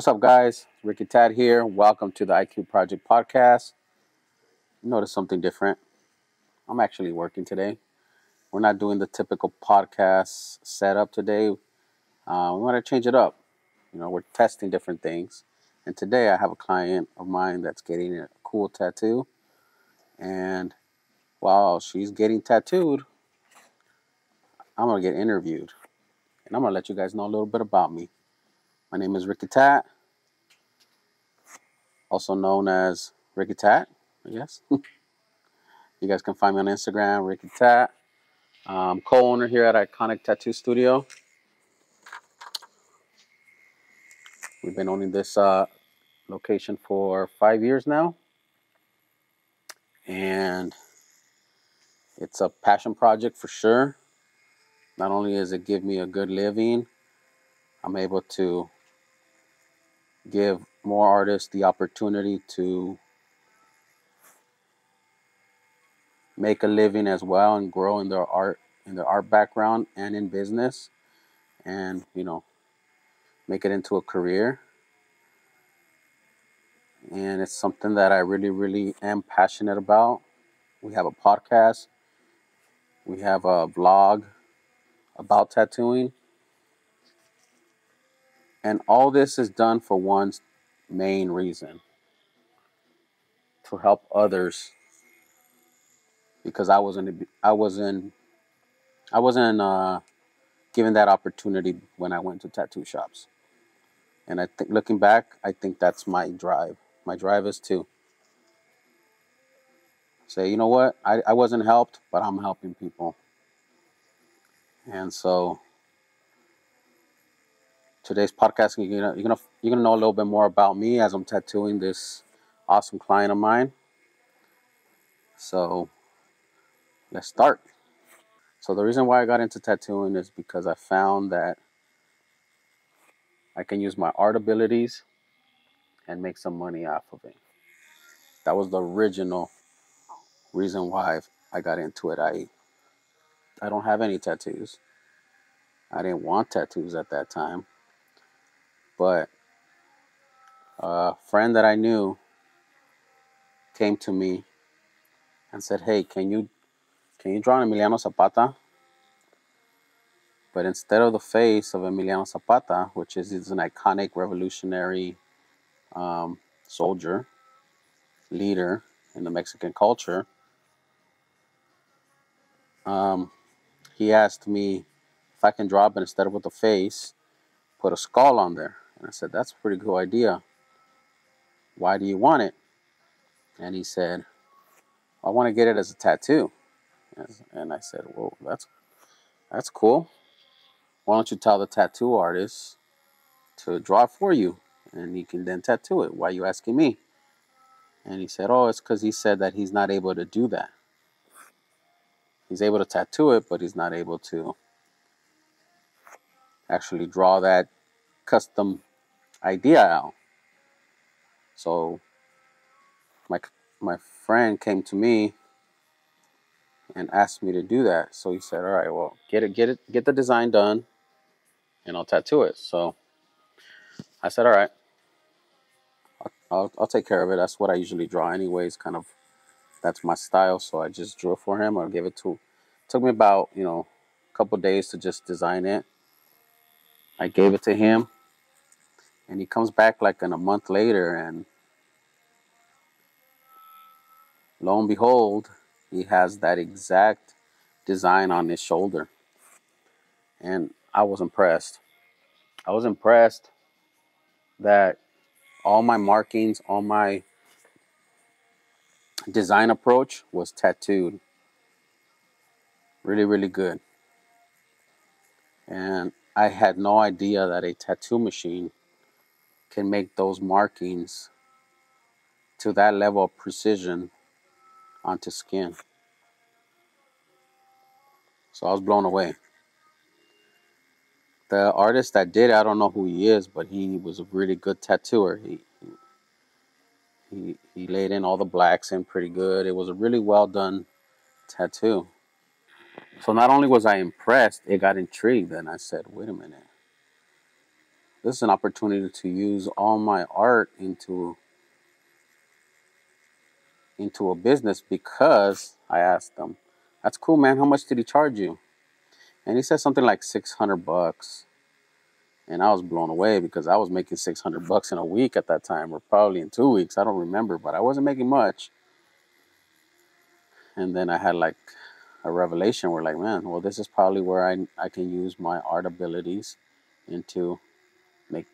What's up, guys? Rickytatt here. Welcome to the IQ Project Podcast. Notice something different. I'm actually working today. We're not doing the typical podcast setup today. We want to change it up. We're testing different things. And today I have a client of mine that's getting a cool tattoo. And while she's getting tattooed, I'm going to get interviewed. And I'm going to let you guys know a little bit about me. My name is Rickytatt, also known as Rickytatt, I guess. You guys can find me on Instagram, Rickytatt. I'm co-owner here at Iconiq Tattoo Studio. We've been owning this location for 5 years now. And it's a passion project for sure. Not only does it give me a good living, I'm able to give more artists the opportunity to make a living as well and grow in their art background and in business, and make it into a career. And it's something that I really am passionate about. We have a podcast, we have a vlog about tattooing, and all this is done for one main reason: to help others. Because I wasn't given that opportunity when I went to tattoo shops. And I think, looking back, I think that's my drive. My drive is to say, you know what, I wasn't helped, but I'm helping people. And so today's podcast, you're gonna know a little bit more about me as I'm tattooing this awesome client of mine. So let's start. So the reason why I got into tattooing is because I found that I can use my art abilities and make some money off of it. That was the original reason why I got into it. I don't have any tattoos. I didn't want tattoos at that time. But a friend that I knew came to me and said, "Hey, can you draw an Emiliano Zapata? But instead of the face of Emiliano Zapata, which is an iconic revolutionary soldier, leader in the Mexican culture, he asked me if I can draw, but instead of with the face, put a skull on there." And I said, "That's a pretty cool idea. Why do you want it?" And he said, "I want to get it as a tattoo." And I said, "Well, that's cool. Why don't you tell the tattoo artist to draw it for you, and he can then tattoo it? Why are you asking me?" And he said, "Oh, it's because he said that he's not able to do that. He's able to tattoo it, but he's not able to actually draw that custom idea out." So my friend came to me and asked me to do that. So he said, "All right, well, get the design done, and I'll tattoo it." So I said, "All right, I'll take care of it. That's what I usually draw, anyways. That's my style." So I just drew it for him. I gave it to. Took me about a couple days to just design it. I gave it to him, and he comes back like in a month later, and lo and behold, he has that exact design on his shoulder. And I was impressed. I was impressed that all my markings, all my design approach was tattooed. Really good. And I had no idea that a tattoo machine can make those markings to that level of precision onto skin. So I was blown away. The artist that did it, I don't know who he is, but he was a really good tattooer. He laid in all the blacks in pretty good. It was a really well done tattoo. So not only was I impressed, it got intrigued, and I said, "Wait a minute. this is an opportunity to use all my art into a business, because I asked him, "That's cool, man. How much did he charge you?" And he said something like $600. And I was blown away because I was making $600 in a week at that time, or probably in 2 weeks. I don't remember, but I wasn't making much. And then I had like a revelation where, like, man, well, this is probably where I can use my art abilities into make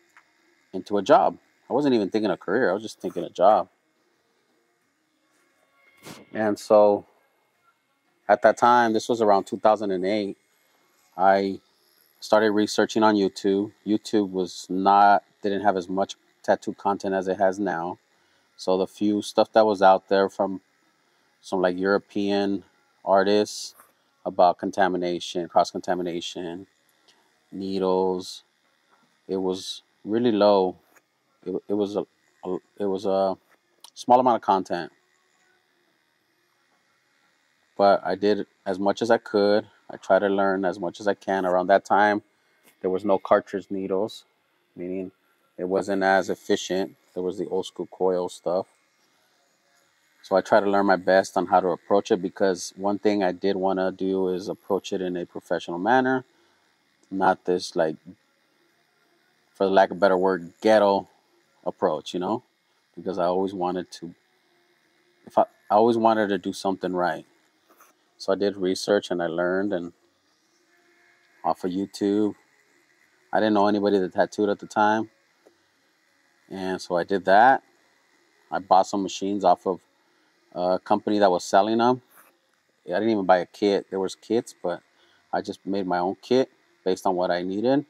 into a job. I wasn't even thinking a career. I was just thinking a job. And so at that time, this was around 2008, I started researching on YouTube. YouTube didn't have as much tattoo content as it has now. So the few stuff that was out there from some like European artists about contamination, cross contamination, needles, it was really low. It was a small amount of content, but I did as much as I could. I tried to learn as much as I can. Around that time, there was no cartridge needles, meaning it wasn't as efficient. There was the old school coil stuff. So I try to learn my best on how to approach it, because one thing I did want to do is approach it in a professional manner, not this, like, for the lack of a better word, ghetto approach, because I always wanted to do something right. So I did research and I learned, and off of YouTube. I didn't know anybody that tattooed at the time. And so I did that. I bought some machines off of a company that was selling them. I didn't even buy a kit. There was kits, but I just made my own kit based on what I needed.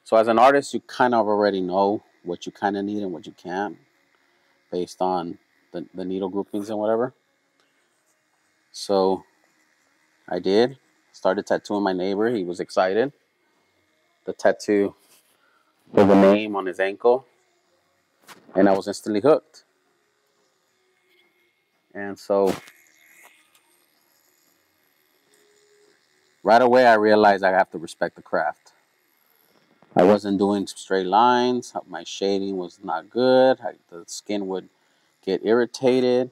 So as an artist, you kind of already know what you kind of need and what you can't, based on the needle groupings and whatever. So I did. Started tattooing my neighbor. He was excited. The tattoo with a name on his ankle. And I was instantly hooked. And so right away, I realized I have to respect the craft. I wasn't doing straight lines. My shading was not good. The skin would get irritated.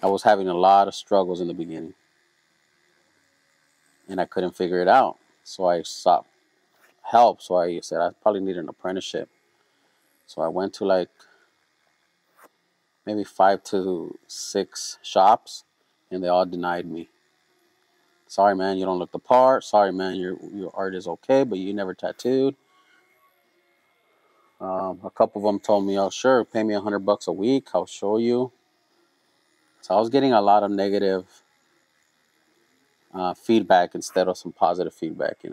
I was having a lot of struggles in the beginning, and I couldn't figure it out. So I sought help. So I said I probably need an apprenticeship. So I went to like maybe 5 to 6 shops, and they all denied me. Sorry, man, you don't look the part. Sorry, man, your art is okay, but you never tattooed. A couple of them told me, "Oh, sure, pay me $100 a week. I'll show you." So I was getting a lot of negative feedback instead of some positive feedback.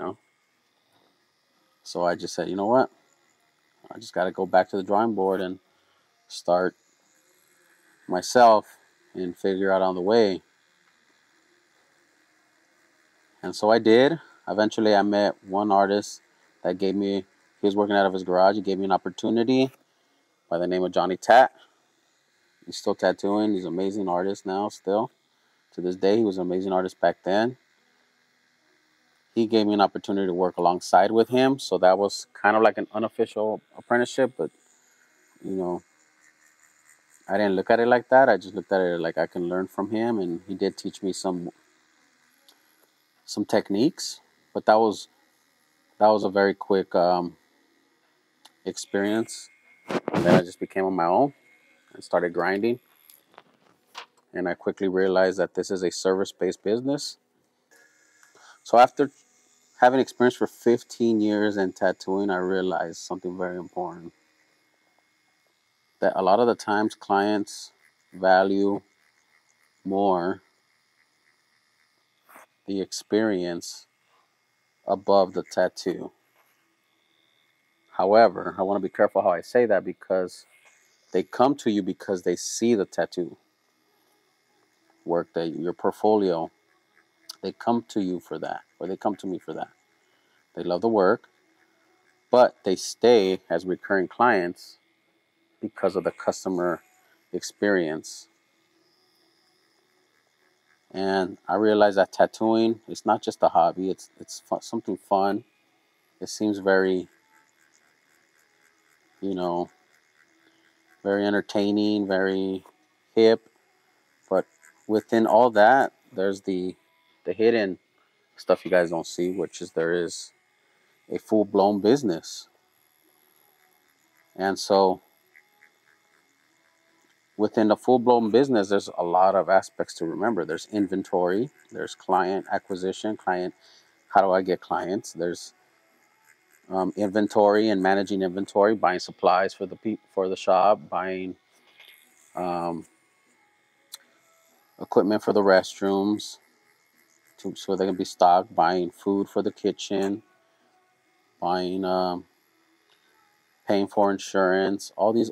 So I just said, you know what? I just got to go back to the drawing board and start myself and figure out on the way. And so I did. Eventually, I met one artist that he was working out of his garage. He gave me an opportunity by the name of Iconiq. He's still tattooing. He's an amazing artist now, still. To this day, he was an amazing artist back then. He gave me an opportunity to work alongside with him. So that was kind of like an unofficial apprenticeship, but, you know, I didn't look at it like that. I just looked at it like I can learn from him, and he did teach me some techniques. But that was a very quick experience. And then I just became on my own and started grinding. And I quickly realized that this is a service-based business. So after having experience for 15 years in tattooing, I realized something very important. That a lot of the times clients value more the experience above the tattoo. However, I want to be careful how I say that, because they come to you because they see the tattoo work, your portfolio. They come to you for that, or they come to me for that. They love the work, but they stay as recurring clients because of the customer experience. And I realized that tattooing is not just a hobby. It's something fun. It seems very, you know, very entertaining, very hip, but within all that, there's the hidden stuff you guys don't see, which is there is a full blown business. And so within the full blown business, there's a lot of aspects to remember. There's inventory, there's client acquisition, client, how do I get clients? There's inventory and managing inventory, buying supplies for the shop, buying um, equipment for the restrooms so they can be stocked, buying food for the kitchen, buying paying for insurance, all this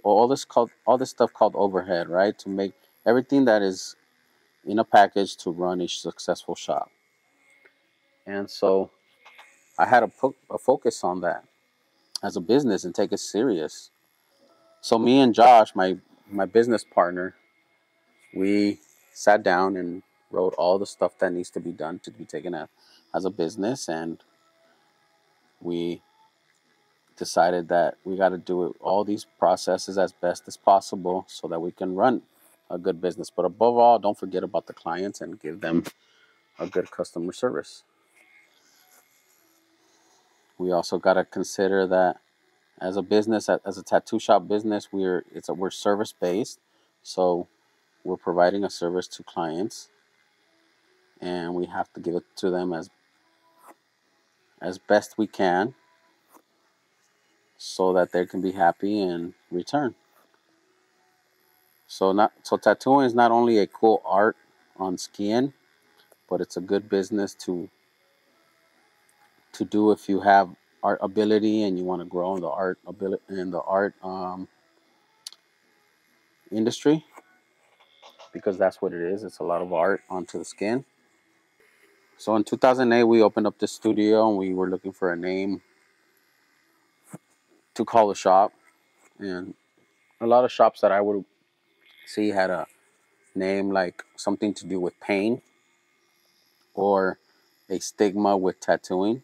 stuff called overhead, right? To make everything that is in a package to run a successful shop. And so I had a focus on that as a business and take it serious. So me and Josh, my business partner, we sat down and wrote all the stuff that needs to be done to be taken as a business, and we decided that we got to do all these processes as best as possible so that we can run a good business. But above all, don't forget about the clients and give them a good customer service. We also got to consider that as a business, as a tattoo shop business, we're service based, so we're providing a service to clients, and we have to give it to them as best we can, so that they can be happy and return. So tattooing is not only a cool art on skin, but it's a good business to do if you have art ability and you want to grow in the art ability in the art industry, because that's what it is. It's a lot of art onto the skin. So in 2008, we opened up the studio and we were looking for a name to call the shop. And a lot of shops that I would see had a name like something to do with pain or a stigma with tattooing.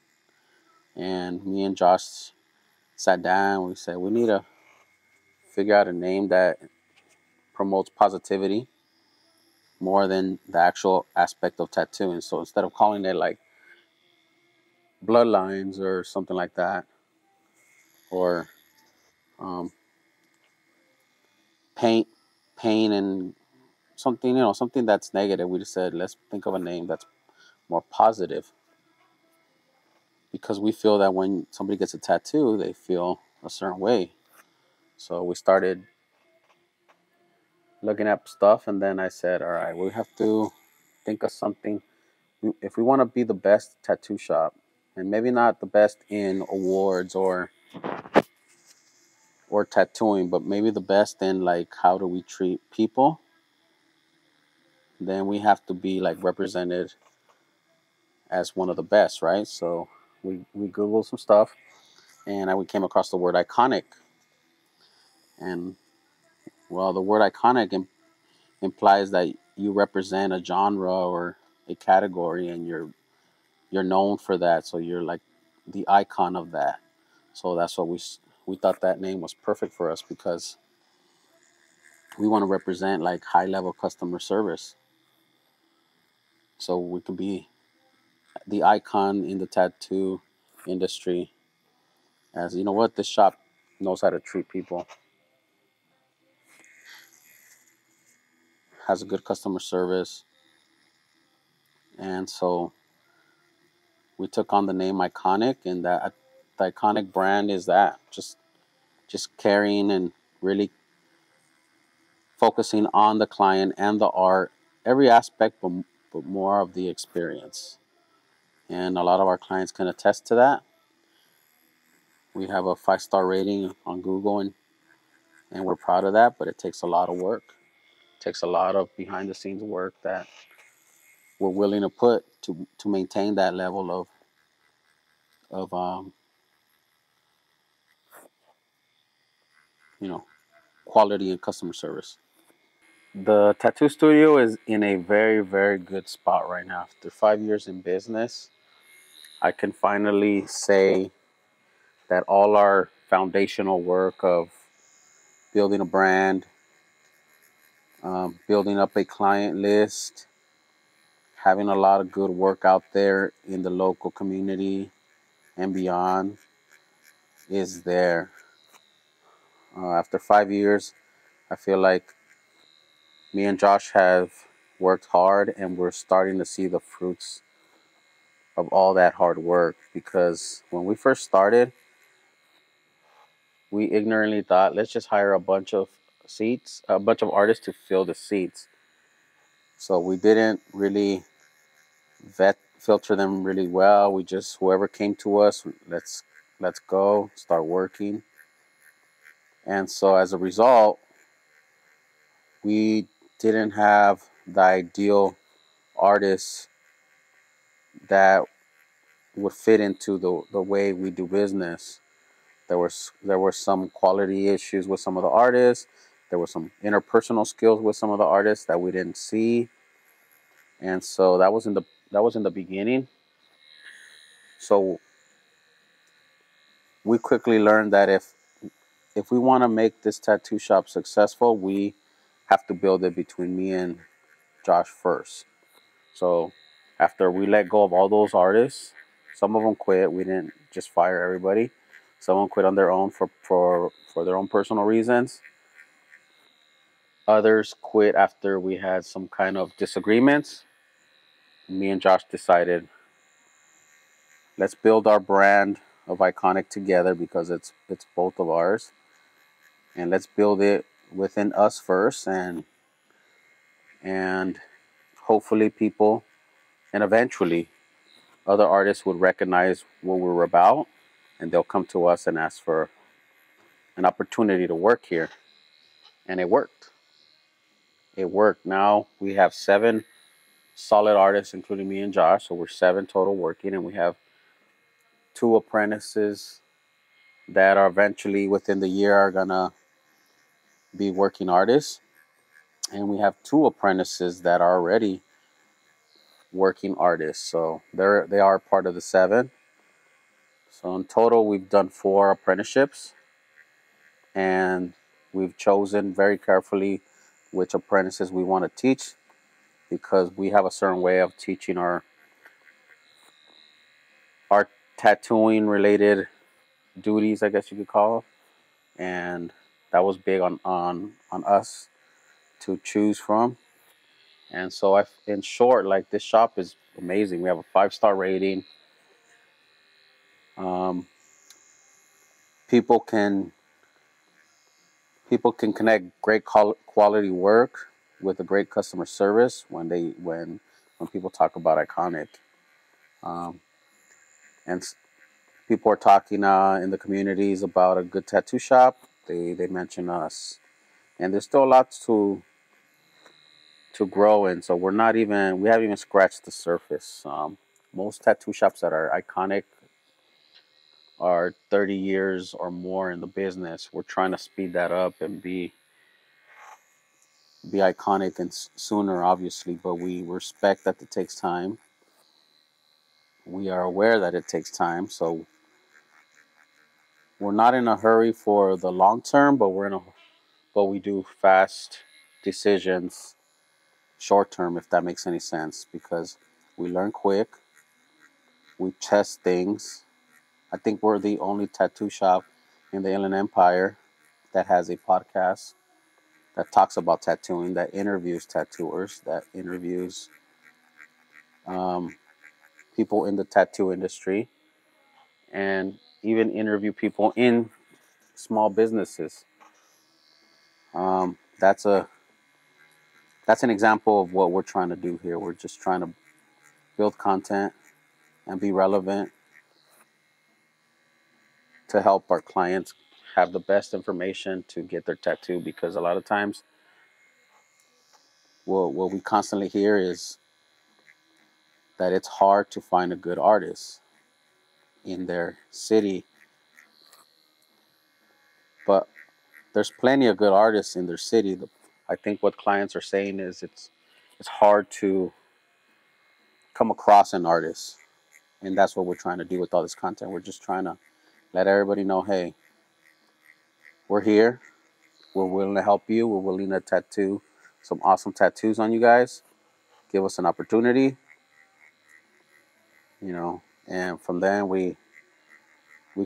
And me and Josh sat down. We said we need to figure out a name that promotes positivity more than the actual aspect of tattooing. So instead of calling it like bloodlines or something like that, or um, pain, pain and something, something that's negative, we just said let's think of a name that's more positive, because we feel that when somebody gets a tattoo, they feel a certain way. So we started looking at stuff, and then I said, all right, we have to think of something. If we want to be the best tattoo shop, and maybe not the best in awards or tattooing, but maybe the best in like how do we treat people, then we have to be like represented as one of the best, right? So we googled some stuff, and we came across the word iconic, and well, the word iconic implies that you represent a genre or a category, and you're known for that, so you're like the icon of that. So that's what we thought that name was perfect for us, because we want to represent like high level customer service, so we can be the icon in the tattoo industry, as you know what, this shop knows how to treat people, has a good customer service. And so we took on the name Iconiq, and that the Iconiq brand is that just caring and really focusing on the client and the art, every aspect, but more of the experience. And a lot of our clients can attest to that. We have a 5-star rating on Google, and we're proud of that, but it takes a lot of work. It takes a lot of behind the scenes work that we're willing to put to maintain that level of you know quality and customer service. The tattoo studio is in a very, very good spot right now. After 5 years in business, I can finally say that all our foundational work of building a brand, building up a client list, having a lot of good work out there in the local community and beyond is there. After 5 years, I feel like me and Josh have worked hard and we're starting to see the fruits of all that hard work, because when we first started, we ignorantly thought, let's just hire a bunch of artists to fill the seats. So we didn't really filter them really well. We just, whoever came to us, let's go, start working. And so as a result, we didn't have the ideal artists that would fit into the way we do business. There were some quality issues with some of the artists. There were some interpersonal skills with some of the artists that we didn't see, and so that was in the beginning. So we quickly learned that if we want to make this tattoo shop successful, we have to build it between me and Josh first. So after we let go of all those artists, some of them quit. We didn't just fire everybody. Some quit on their own for their own personal reasons. Others quit after we had some kind of disagreements. Me and Josh decided, let's build our brand of Iconiq together, because it's both of ours, and let's build it within us first, and hopefully people and eventually other artists would recognize what we're about, and they'll come to us and ask for an opportunity to work here. And it worked. It worked. Now we have 7 solid artists, including me and Josh. So we're 7 total working, and we have 2 apprentices that are eventually within the year are gonna be working artists, and we have 2 apprentices that are already working artists. So they are part of the 7. So in total, we've done 4 apprenticeships, and we've chosen very carefully which apprentices we want to teach, because we have a certain way of teaching our tattooing related duties, I guess you could call it. And that was big on us to choose from. And so in short, like, this shop is amazing. We have a 5-star rating. Um, people can people can connect great quality work with a great customer service when people talk about Iconiq. Um, and people are talking in the communities about a good tattoo shop. They mention us, and there's still a lot to grow in. So we haven't even scratched the surface. Most tattoo shops that are Iconiq are 30 years or more in the business. We're trying to speed that up and be Iconiq and sooner, obviously, but we respect that it takes time. We are aware that it takes time, so we're not in a hurry for the long term, but we do fast decisions short term, if that makes any sense, because we learn quick, we test things. I think we're the only tattoo shop in the Inland Empire that has a podcast that talks about tattooing, that interviews tattooers, that interviews um, people in the tattoo industry, and even interview people in small businesses. That's an example of what we're trying to do here. We're just trying to build content and be relevant to help our clients have the best information to get their tattoo, because a lot of times what we constantly hear is that it's hard to find a good artist in their city, but there's plenty of good artists in their city. I think what clients are saying is it's hard to come across an artist, and that's what we're trying to do with all this content. We're just trying to let everybody know, hey, we're here. We're willing to help you. We're willing to tattoo some awesome tattoos on you guys. Give us an opportunity, you know, and from then we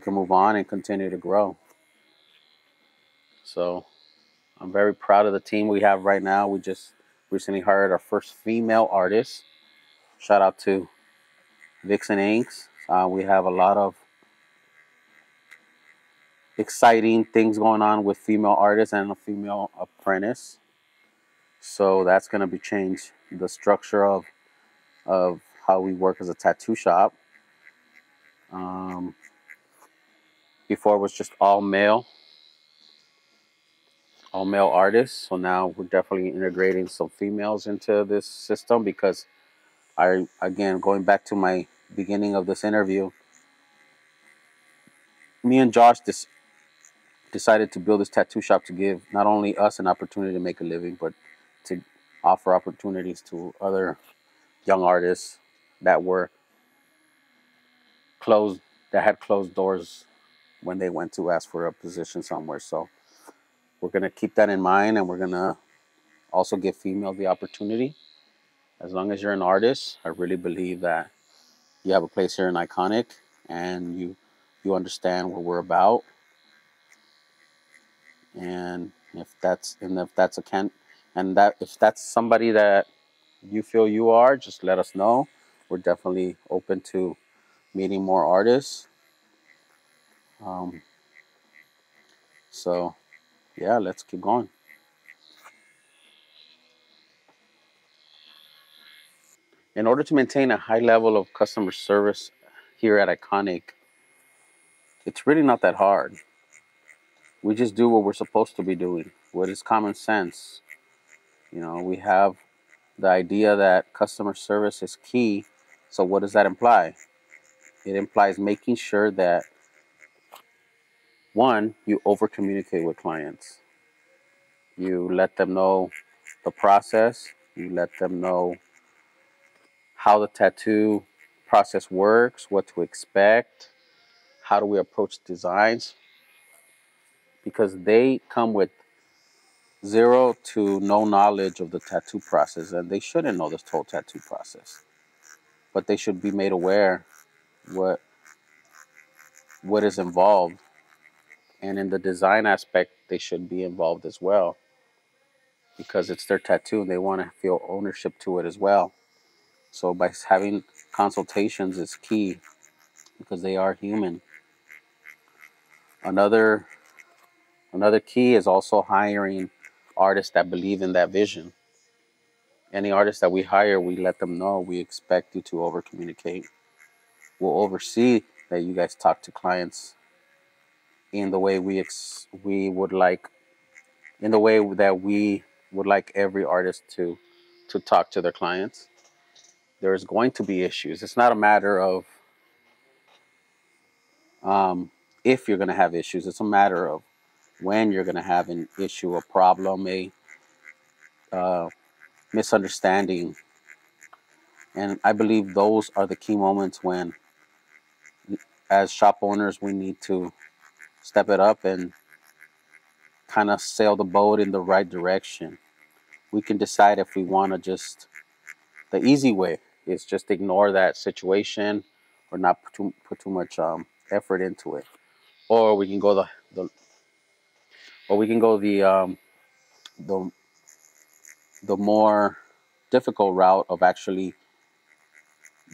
can move on and continue to grow. So I'm very proud of the team we have right now. We just recently hired our first female artist. Shout out to Vixen Inks. We have a lot of exciting things going on with female artists and a female apprentice. So that's going to be changed the structure of how we work as a tattoo shop. Um, Before it was just all male artists. So now we're definitely integrating some females into this system because again, going back to my beginning of this interview, me and Josh decided to build this tattoo shop to give not only us an opportunity to make a living, but to offer opportunities to other young artists that were closed, that had closed doors when they went to ask for a position somewhere. So we're going to keep that in mind, and we're going to also give females the opportunity. As long as you're an artist, I really believe that you have a place here in Iconiq, and you understand what we're about. And if that's a can and that if that's somebody that you feel you are, just let us know. We're definitely open to meeting more artists. Um, so yeah, let's keep going. In order to maintain a high level of customer service here at Iconiq, it's really not that hard. We just do what we're supposed to be doing. What is common sense? You know, we have the idea that customer service is key. So what does that imply? It implies making sure that one, you over communicate with clients. You let them know the process. You let them know how the tattoo process works, what to expect, how do we approach designs, because they come with zero to no knowledge of the tattoo process, and they shouldn't know this whole tattoo process, but they should be made aware what what is involved, and in the design aspect they should be involved as well, because it's their tattoo and they want to feel ownership to it as well. So by having consultations is key because they are human. Another another key is also hiring artists that believe in that vision. Any artist that we hire, we let them know we expect you to over communicate. We'll oversee that you guys talk to clients in the way we would like, in the way that we would like every artist to talk to their clients. There's going to be issues. It's not a matter of um, if you're going to have issues. It's a matter of when you're going to have an issue, a problem, a uh, misunderstanding. And I believe those are the key moments when, as shop owners, we need to step it up and kind of sail the boat in the right direction. We can decide if we want to just, the easy way is just ignore that situation or not put too much effort into it. Or we can go the or we can go the the more difficult route of actually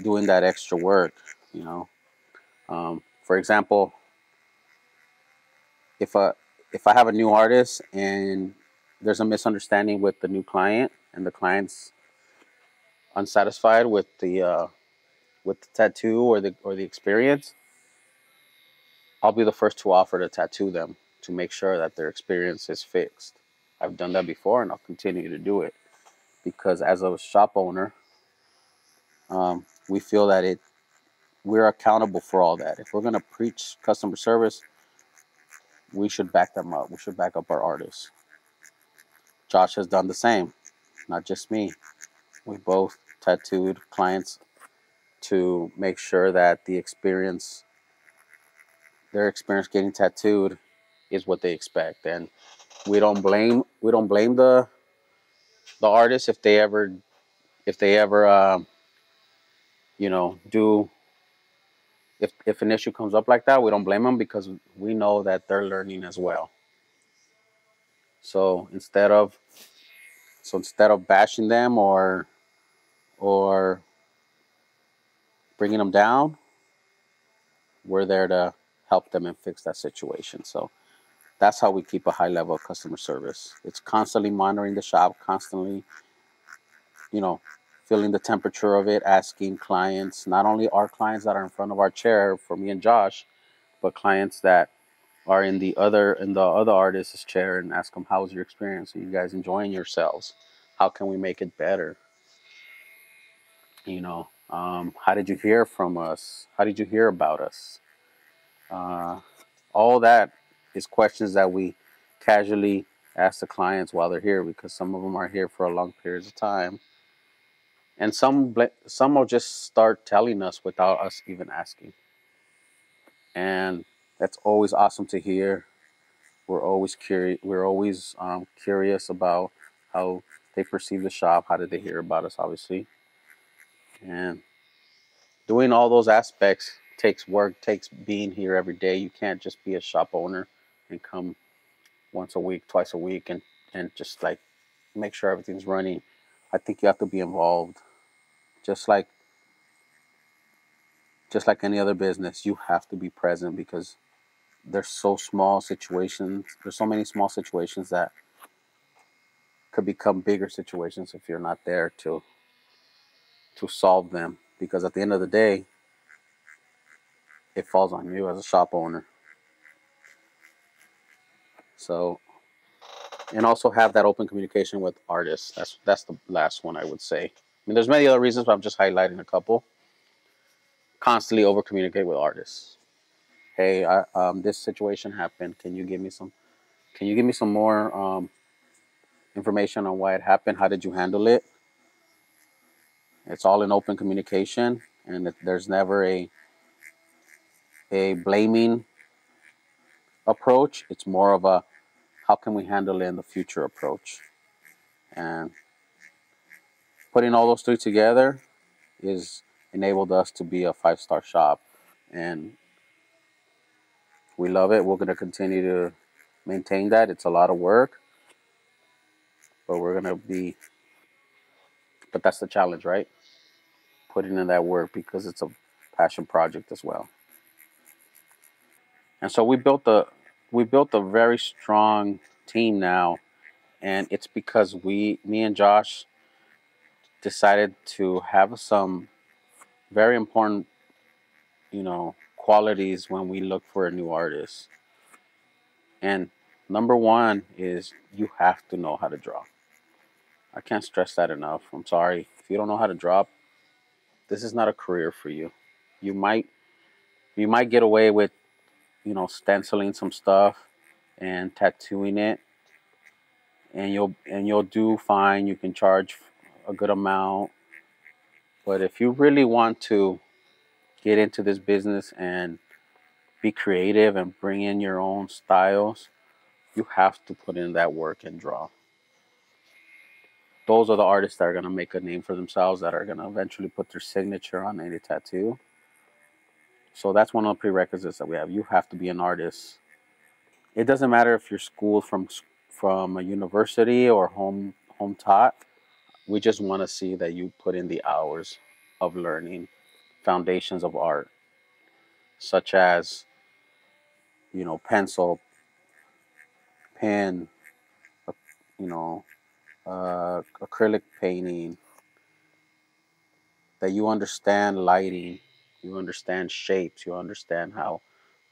doing that extra work. You know, for example, if a if I have a new artist and there's a misunderstanding with the new client and the client's unsatisfied with the tattoo or the experience, I'll be the first to offer to tattoo them to make sure that their experience is fixed. I've done that before and I'll continue to do it because as a shop owner, we feel that we're accountable for all that. If we're going to preach customer service, we should back them up. We should back up our artists. Josh has done the same, not just me. We both tattooed clients to make sure that the experience their experience getting tattooed is what they expect, and we don't blame the artists if they ever do if an issue comes up like that. We don't blame them because we know that they're learning as well. So instead of bashing them or bringing them down, we're there to help them and fix that situation. So that's how we keep a high level of customer service. It's constantly monitoring the shop, constantly, you know, feeling the temperature of it, asking clients, not only our clients that are in front of our chair for me and Josh, but clients that are in the other artist's chair, and ask them, how's your experience? Are you guys enjoying yourselves? How can we make it better? How did you hear from us? How did you hear about us? Uh, all that is questions that we casually ask the clients while they're here, because some of them are here for a long periods of time, and some will just start telling us without us even asking, and that's always awesome to hear. We're always curious. We're always curious about how they perceive the shop. How did they hear about us? Obviously, and doing all those aspects takes work. Takes being here every day. You can't just be a shop owner and come once a week, twice a week, and just like make sure everything's running. I think you have to be involved, just like any other business. You have to be present because there's so small situations. There's so many small situations that could become bigger situations if you're not there to solve them. Because at the end of the day, it falls on you as a shop owner. So, and also have that open communication with artists. That's the last one I would say. I mean, there's many other reasons, but I'm just highlighting a couple. Constantly over communicate with artists. Hey, this situation happened. Can you give me some more information on why it happened? How did you handle it? It's all in open communication, and there's never a blaming approach. It's more of a how can we handle it in the future approach. And putting all those three together is enabled us to be a 5-star shop, and we love it. We're going to continue to maintain that. It's a lot of work, but but that's the challenge, right? Putting in that work because it's a passion project as well. And so we built a very strong team now, and it's because me and Josh decided to have some very important, qualities when we look for a new artist. And number one is you have to know how to draw. I can't stress that enough. I'm sorry. If you don't know how to draw, this is not a career for you. You might you might get away with, stenciling some stuff and tattooing it, and you'll do fine. You can charge a good amount. But if you really want to get into this business and be creative and bring in your own styles, you have to put in that work and draw. Those are the artists that are going to make a name for themselves, that are going to eventually put their signature on any tattoo. So that's one of the prerequisites that we have. You have to be an artist. It doesn't matter if you're schooled from a university or home taught. We just want to see that you put in the hours of learning foundations of art, such as, pencil, pen, you know, acrylic painting, that you understand lighting, you understand shapes, you understand how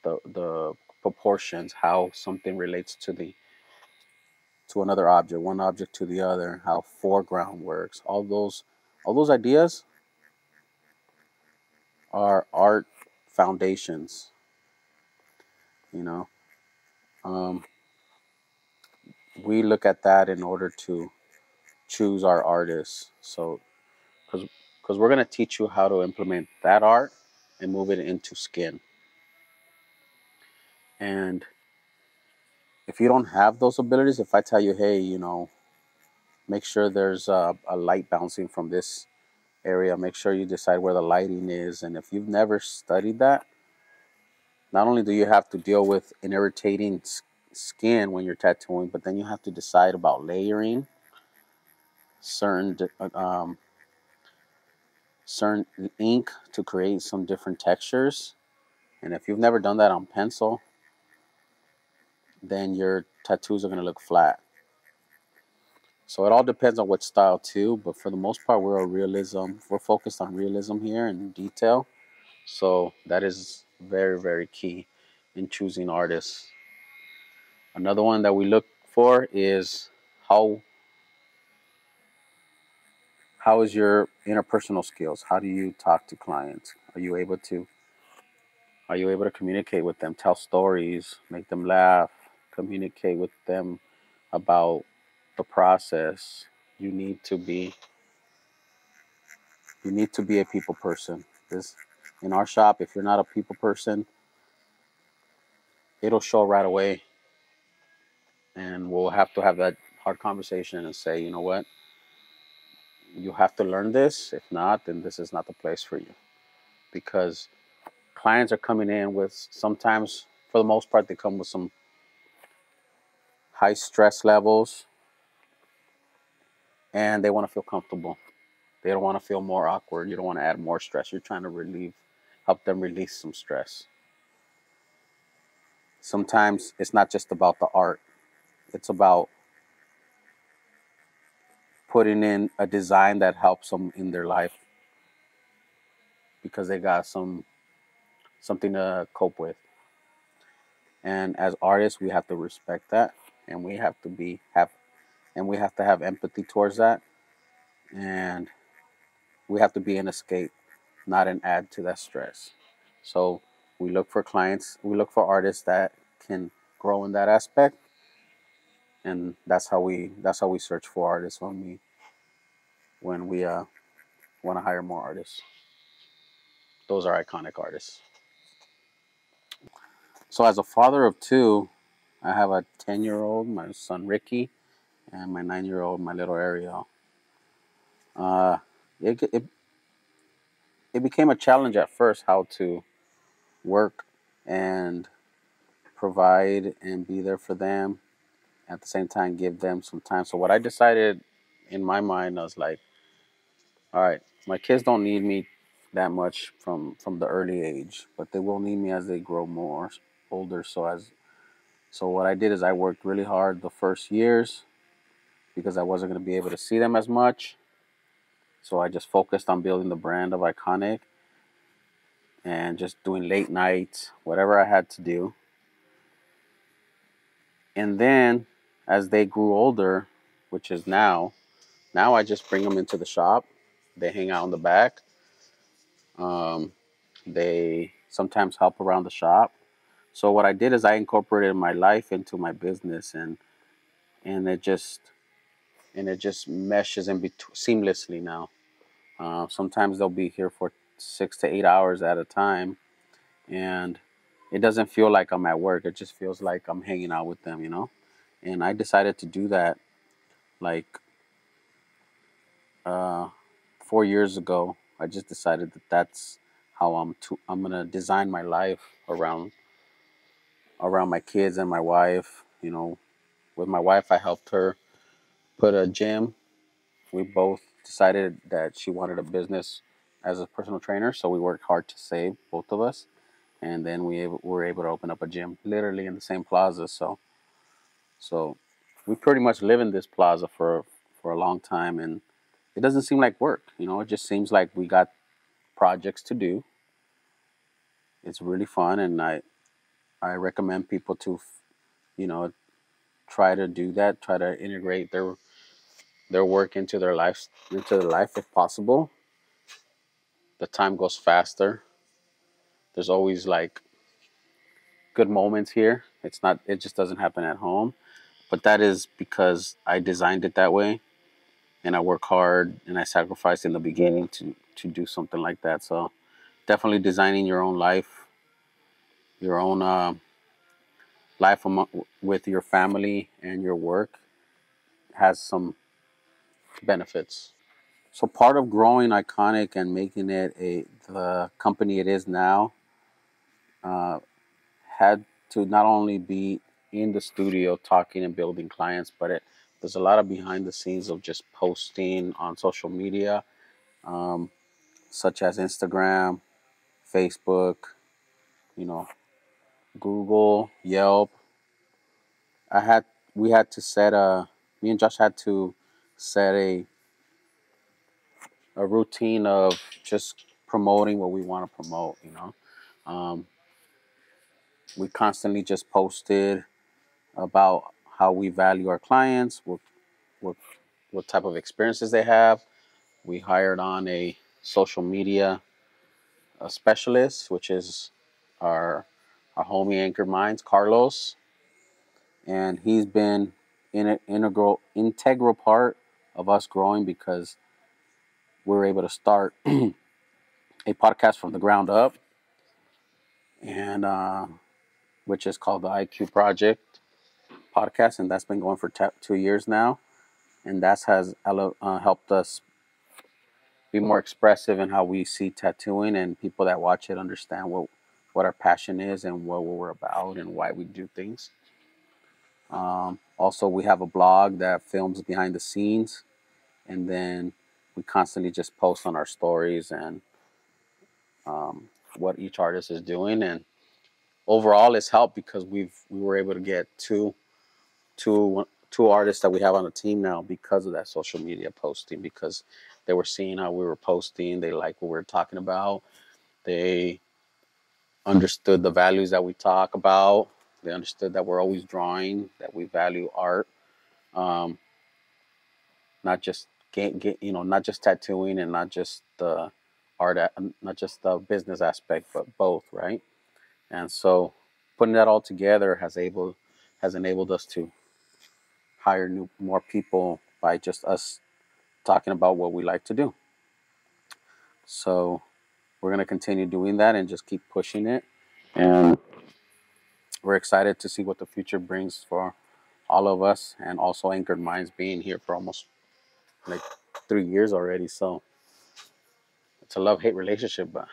the proportions, how something relates to another object, one object to the other, how foreground works. All those ideas are art foundations. You know, um, we look at that in order to choose our artists. So, because we're gonna teach you how to implement that art and move it into skin. And if you don't have those abilities, if I tell you, hey, make sure there's a light bouncing from this area, make sure you decide where the lighting is. And if you've never studied that, not only do you have to deal with an irritating skin when you're tattooing, but then you have to decide about layering certain certain ink to create some different textures. And if you've never done that on pencil, then your tattoos are going to look flat. So it all depends on what style too, but for the most part, we're focused on realism here and detail. So that is very, very key in choosing artists. Another one that we look for is how how is your interpersonal skills? How do you talk to clients? Are you able to communicate with them, tell stories, make them laugh, communicate with them about the process? You need to be you need to be a people person. This in our shop, if you're not a people person, it'll show right away, and we'll have to have that hard conversation and say, you know what, you have to learn this. If not, then this is not the place for you, because clients are coming in with, sometimes, for the most part, they come with some high stress levels, and they want to feel comfortable. They don't want to feel more awkward. You don't want to add more stress. You're trying to help them release some stress. Sometimes it's not just about the art. It's about putting in a design that helps them in their life because they got something to cope with. And as artists, we have to respect that, and we have to have empathy towards that, and we have to be an escape, not an add to that stress. So we look for artists that can grow in that aspect, and that's how we search for artists when we want to hire more artists. Those are iconic artists. So as a father of two, I have a 10-year-old, my son Ricky, and my 9-year-old, my little Ariel. Uh, it, it it became a challenge at first how to work and provide and be there for them, at the same time give them some time. So what I decided in my mind, I was like, all right, my kids don't need me that much from the early age, but they will need me as they grow more older. So what I did is I worked really hard the first years because I wasn't going to be able to see them as much. So I just focused on building the brand of Iconiq and just doing late nights, whatever I had to do. And then as they grew older, which is now I just bring them into the shop. They hang out in the back. Um, they sometimes help around the shop. So what I did is I incorporated my life into my business, and it just meshes in between seamlessly now. Sometimes they'll be here for 6 to 8 hours at a time, and it doesn't feel like I'm at work. It just feels like I'm hanging out with them. And I decided to do that like uh, 4 years ago. I just decided that that's how I'm gonna design my life around my kids and my wife. With my wife, I helped her put a gym. We both decided that she wanted a business as a personal trainer, so we worked hard to save, both of us, and then we were able to open up a gym literally in the same plaza. So we pretty much live in this plaza for a long time, and it doesn't seem like work. It just seems like we got projects to do. It's really fun, and I recommend people to you know try to do that. Try to integrate their work into their life if possible. The time goes faster. There's always like good moments here. It just doesn't happen at home. But that is because I designed it that way, and I work hard and I sacrificed in the beginning to do something like that. So definitely designing your own life, your own life with your family and your work has some benefits. So part of growing Iconiq and making it the company it is now uh, had to not only be in the studio talking and building clients, but there's a lot of behind the scenes of just posting on social media, um, such as Instagram, Facebook, you know, Google, Yelp. I had we had to set a Me and Josh had to set a routine of just promoting what we want to promote. Um, we constantly just posted about how we value our clients, what what type of experiences they have. We hired on a social media specialist, which is our our homie Anchor Minds, Carlos, and he's been an integral part of us growing because we were able to start a podcast from the ground up, and which is called the IQ Project podcast, and that's been going for 2 years now, and that has helped us be more expressive in how we see tattooing, and people that watch it understand what our passion is and what we're about and why we do things. Also, we have a blog that films behind the scenes, and then we constantly just post on our stories and what each artist is doing. And overall, it's helped because we were able to get two artists that we have on the team now because of that social media posting, because they were seeing how we were posting, they liked what we were talking about, they understood the values that we talk about, they understood that we're always drawing, that we value art, um, not just not just tattooing and not just the not just the business aspect, but both, right? And so putting that all together has enabled us to hire more people by just us talking about what we like to do. So we're going to continue doing that and just keep pushing it. And we're excited to see what the future brings for all of us, and also Anchored Minds being here for almost like 3 years already. So it's a love hate relationship, but